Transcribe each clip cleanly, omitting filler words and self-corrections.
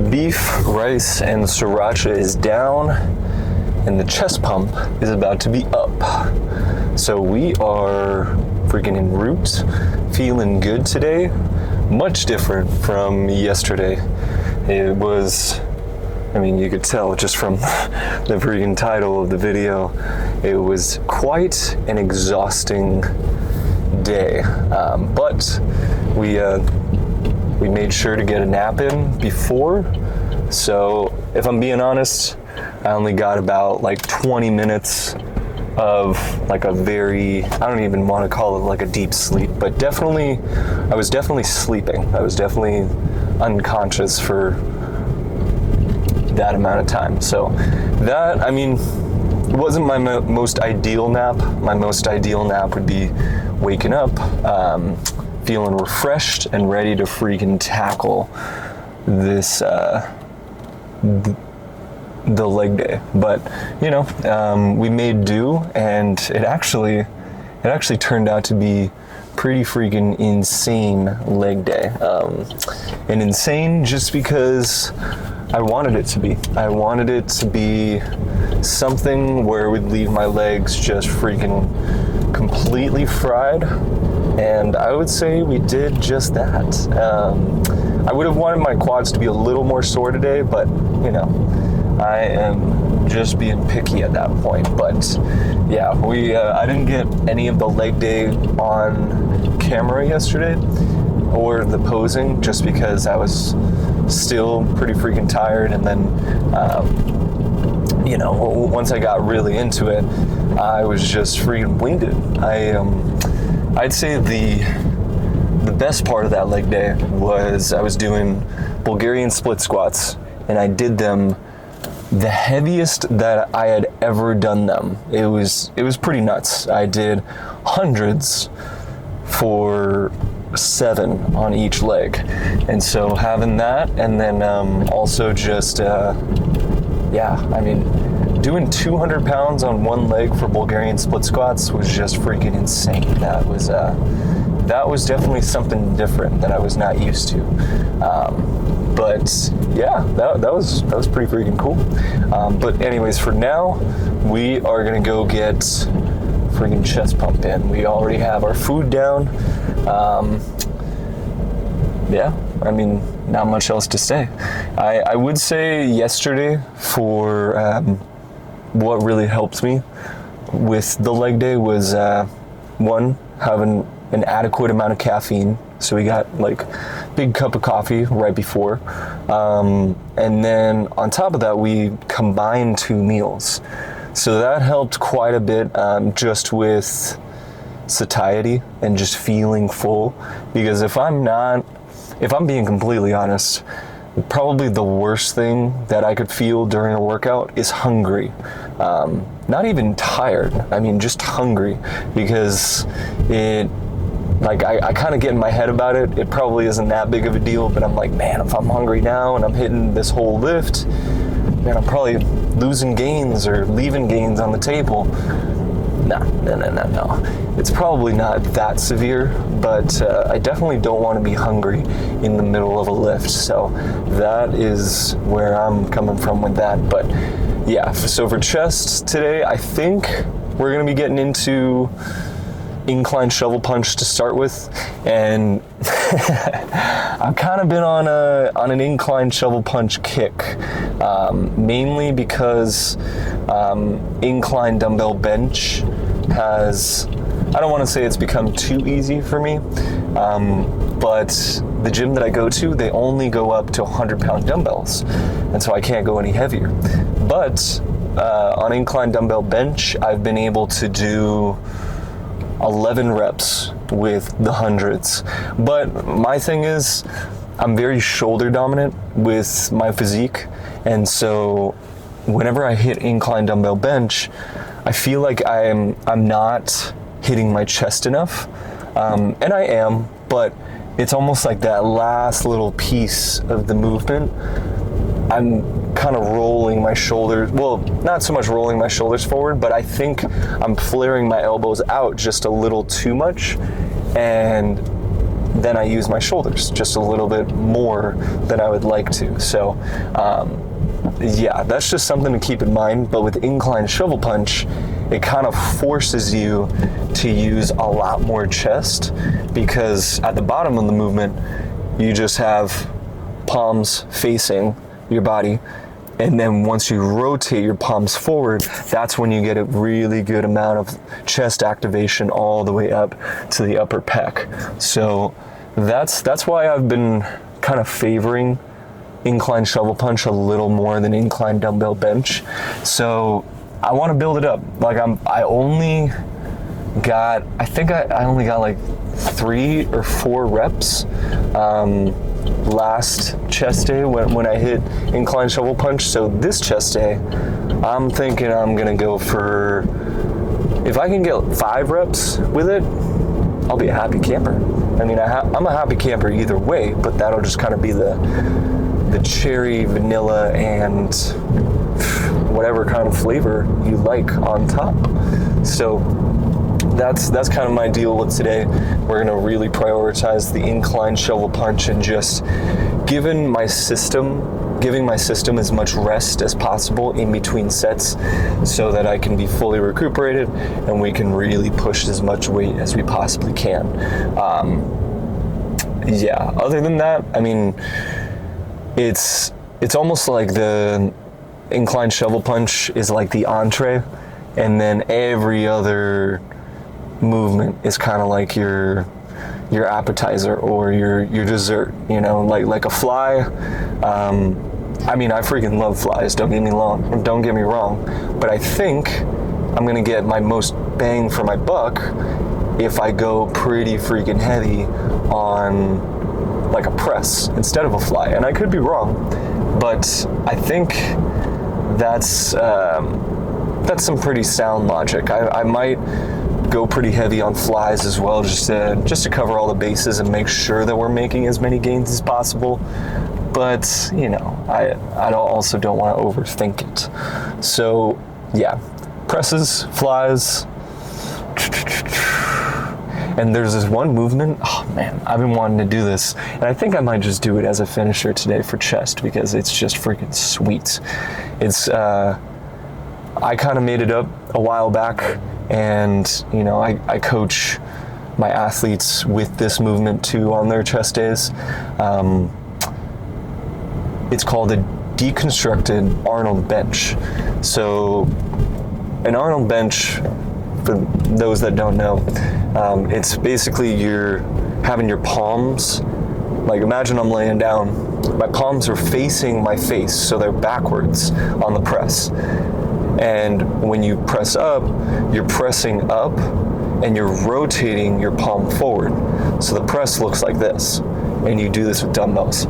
beef, rice, and sriracha is down, and the chest pump is about to be up. So we are freaking en route, feeling good today. Much different from yesterday. It was, I mean, you could tell just from the freaking title of the video, it was quite an exhausting day. But we made sure to get a nap in before. So if I'm being honest, I only got about like 20 minutes of like a very, I don't even want to call it like a deep sleep, but definitely, I was definitely sleeping. I was definitely unconscious for that amount of time. So that, I mean, it wasn't my most ideal nap. My most ideal nap would be waking up, feeling refreshed and ready to freaking tackle this, the leg day. But, you know, we made do, and it actually turned out to be pretty freaking insane leg day. And insane just because I wanted it to be. I wanted it to be something where it would leave my legs just freaking completely fried, and I would say we did just that. I would have wanted my quads to be a little more sore today, but, you know, I am just being picky at that point. But yeah, I didn't get any of the leg day on camera yesterday, or the posing, just because I was still pretty freaking tired. And then, you know, once I got really into it, I was just freaking winded. I'd say the best part of that leg day was I was doing Bulgarian split squats, and I did them the heaviest that I had ever done them. It was pretty nuts. I did hundreds for 7 on each leg. And so having that, and then also just, yeah, I mean, doing 200 pounds on one leg for Bulgarian split squats was just freaking insane. That was definitely something different that I was not used to. But yeah, that was pretty freaking cool. But anyways, for now, we are gonna go get freaking chest pump in. We already have our food down. Yeah, I mean, not much else to say. I would say yesterday, for what really helped me with the leg day was one, having an adequate amount of caffeine. So we got like big cup of coffee right before. And then on top of that, we combined 2 meals. So that helped quite a bit, just with satiety and just feeling full. Because if I'm being completely honest, probably the worst thing that I could feel during a workout is hungry. Not even tired, I mean just hungry, because I kind of get in my head about it. It probably isn't that big of a deal, but I'm like, man, if I'm hungry now and I'm hitting this whole lift, man, I'm probably losing gains or leaving gains on the table. No. It's probably not that severe, but I definitely don't want to be hungry in the middle of a lift. So that is where I'm coming from with that. But yeah, so for chest today, I think we're going to be getting into incline shovel punch to start with, and I've kind of been on an incline shovel punch kick, mainly because incline dumbbell bench has, I don't want to say it's become too easy for me, but the gym that I go to, they only go up to 100-pound dumbbells, and so I can't go any heavier. But on incline dumbbell bench, I've been able to do 11 reps with the hundreds. But my thing is, I'm very shoulder dominant with my physique, and so whenever I hit incline dumbbell bench, I feel like I'm not hitting my chest enough, and I am, but it's almost like that last little piece of the movement, I'm kind of rolling my shoulders, well, not so much rolling my shoulders forward, but I think I'm flaring my elbows out just a little too much, and then I use my shoulders just a little bit more than I would like to. So yeah, that's just something to keep in mind. But with incline shovel punch, it kind of forces you to use a lot more chest, because at the bottom of the movement, you just have palms facing your body. And then once you rotate your palms forward, that's when you get a really good amount of chest activation all the way up to the upper pec. So that's why I've been kind of favoring incline shovel punch a little more than incline dumbbell bench. So I want to build it up. Like I only got like 3 or 4 reps last chest day when I hit incline shovel punch. So this chest day, I'm thinking I'm gonna go for, if I can get 5 reps with it, I'll be a happy camper. I mean, I'm a happy camper either way, but that'll just kind of be the cherry, vanilla, and whatever kind of flavor you like on top. So that's kind of my deal with today. We're gonna really prioritize the incline shovel punch and just giving my system as much rest as possible in between sets, so that I can be fully recuperated and we can really push as much weight as we possibly can. Yeah, other than that, I mean, it's almost like the incline shovel punch is like the entree, and then every other movement is kind of like your appetizer or your dessert, you know, like a fly. I mean, I freaking love flies, don't get me wrong, but I think I'm gonna get my most bang for my buck if I go pretty freaking heavy on like a press instead of a fly. And I could be wrong, but I think that's some pretty sound logic. I might go pretty heavy on flies as well, just to cover all the bases and make sure that we're making as many gains as possible. But you know, I also don't want to overthink it. So yeah, presses, flies, and there's this one movement. Oh man, I've been wanting to do this, and I think I might just do it as a finisher today for chest, because it's just freaking sweet. It's I kind of made it up a while back, and you know, I coach my athletes with this movement too on their chest days. It's called a deconstructed Arnold bench. So an Arnold bench, for those that don't know, it's basically you're having your palms, like imagine I'm laying down, my palms are facing my face, so they're backwards on the press. And when you press up, you're pressing up and you're rotating your palm forward. So the press looks like this, and you do this with dumbbells.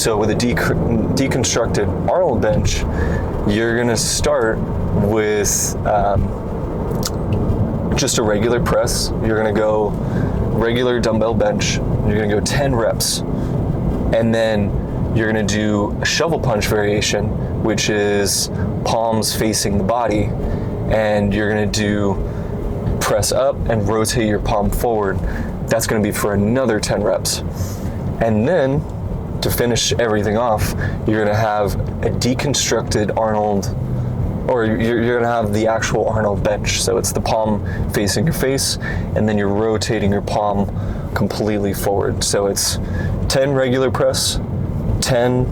So with a deconstructed Arnold bench, you're gonna start with just a regular press. You're gonna go regular dumbbell bench. You're gonna go 10 reps. And then you're gonna do a shovel punch variation, which is palms facing the body. And you're gonna do press up and rotate your palm forward. That's gonna be for another 10 reps. And then to finish everything off, you're gonna have a deconstructed Arnold, or you're gonna have the actual Arnold bench. So it's the palm facing your face, and then you're rotating your palm completely forward. So it's 10 regular press, 10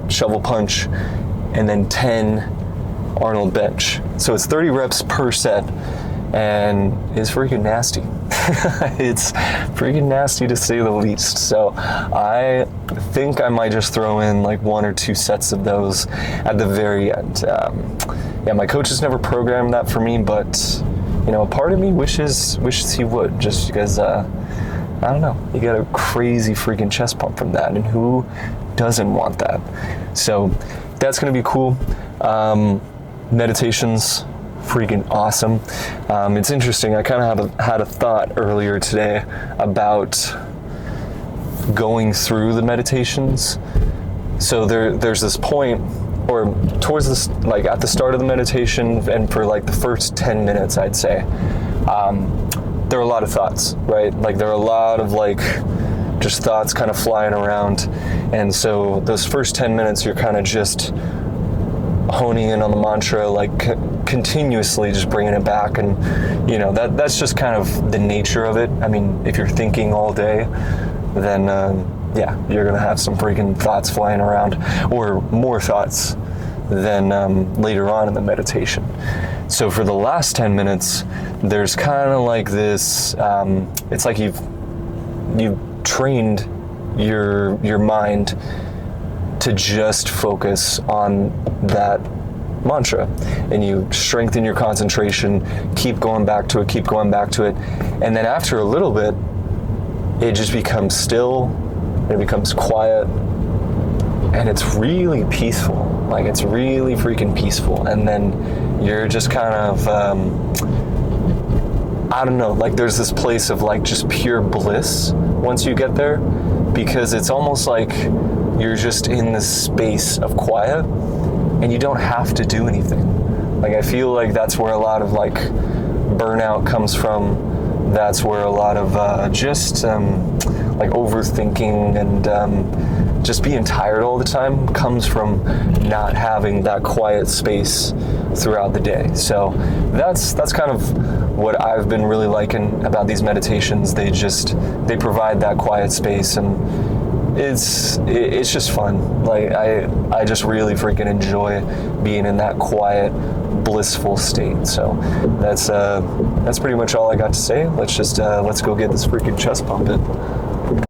shovel punch, and then 10 Arnold bench. So it's 30 reps per set, and it's freaking nasty. It's freaking nasty to say the least. So I think I might just throw in like 1 or 2 sets of those at the very end. Yeah, my coach has never programmed that for me, but you know, a part of me wishes he would, just because I don't know, you get a crazy freaking chest pump from that, and who doesn't want that? So that's gonna be cool. Meditations, freaking awesome. It's interesting, I kind of had a thought earlier today about going through the meditations. So there's this point, or towards this, like at the start of the meditation, and for like the first 10 minutes, I'd say, there are a lot of thoughts, right? Like there are a lot of like just thoughts kind of flying around. And so those first 10 minutes, you're kind of just honing in on the mantra, like continuously just bringing it back. And, you know, that's just kind of the nature of it. I mean, if you're thinking all day, then yeah, you're going to have some freaking thoughts flying around, or more thoughts than later on in the meditation. So for the last 10 minutes, there's kind of like this, it's like you've trained your mind to just focus on that mantra, and you strengthen your concentration, keep going back to it, and then after a little bit, it just becomes still, and it becomes quiet, and it's really peaceful. Like, it's really freaking peaceful. And then you're just kind of, I don't know, like there's this place of like just pure bliss once you get there, because it's almost like you're just in this space of quiet and you don't have to do anything. Like, I feel like that's where a lot of like burnout comes from. That's where a lot of just like overthinking and just being tired all the time comes from not having that quiet space throughout the day. So that's kind of what I've been really liking about these meditations. They provide that quiet space, and it's just fun. Like I just really freaking enjoy being in that quiet, blissful state. So that's pretty much all I got to say. Let's go get this freaking chest pumping.